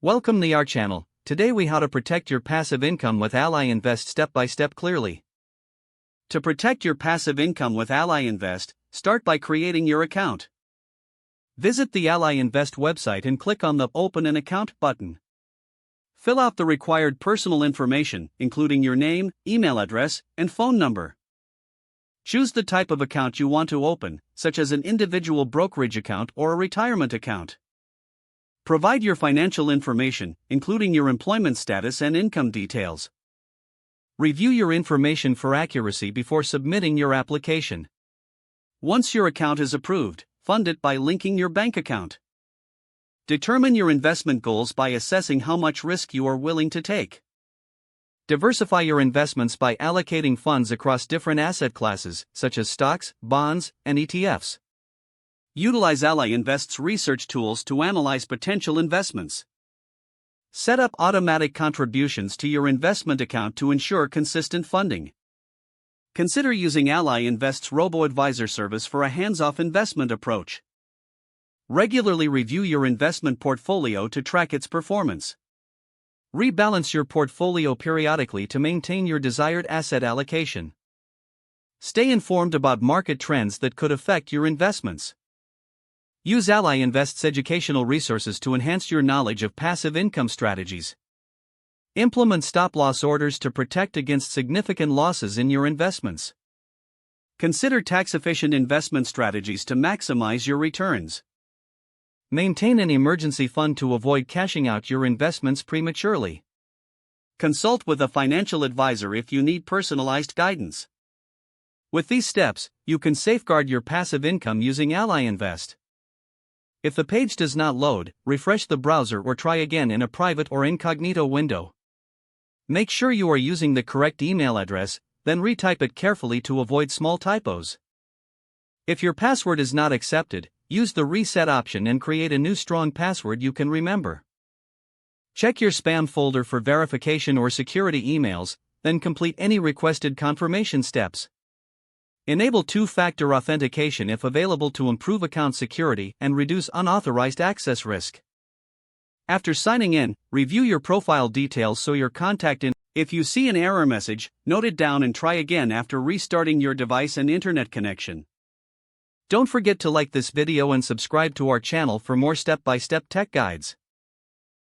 Welcome to our channel. Today we how to protect your passive income with Ally Invest step by step clearly. To protect your passive income with Ally Invest, start by creating your account. Visit the Ally Invest website and click on the Open an Account button. Fill out the required personal information, including your name, email address, and phone number. Choose the type of account you want to open, such as an individual brokerage account or a retirement account. Provide your financial information, including your employment status and income details. Review your information for accuracy before submitting your application. Once your account is approved, fund it by linking your bank account. Determine your investment goals by assessing how much risk you are willing to take. Diversify your investments by allocating funds across different asset classes, such as stocks, bonds, and ETFs. Utilize Ally Invest's research tools to analyze potential investments. Set up automatic contributions to your investment account to ensure consistent funding. Consider using Ally Invest's robo-advisor service for a hands-off investment approach. Regularly review your investment portfolio to track its performance. Rebalance your portfolio periodically to maintain your desired asset allocation. Stay informed about market trends that could affect your investments. Use Ally Invest's educational resources to enhance your knowledge of passive income strategies. Implement stop-loss orders to protect against significant losses in your investments. Consider tax-efficient investment strategies to maximize your returns. Maintain an emergency fund to avoid cashing out your investments prematurely. Consult with a financial advisor if you need personalized guidance. With these steps, you can safeguard your passive income using Ally Invest. If the page does not load, refresh the browser or try again in a private or incognito window. Make sure you are using the correct email address, then retype it carefully to avoid small typos. If your password is not accepted, use the reset option and create a new strong password you can remember. Check your spam folder for verification or security emails, then complete any requested confirmation steps. Enable two-factor authentication if available to improve account security and reduce unauthorized access risk. After signing in, review your profile details so your contact info. If you see an error message, note it down and try again after restarting your device and internet connection. Don't forget to like this video and subscribe to our channel for more step-by-step tech guides.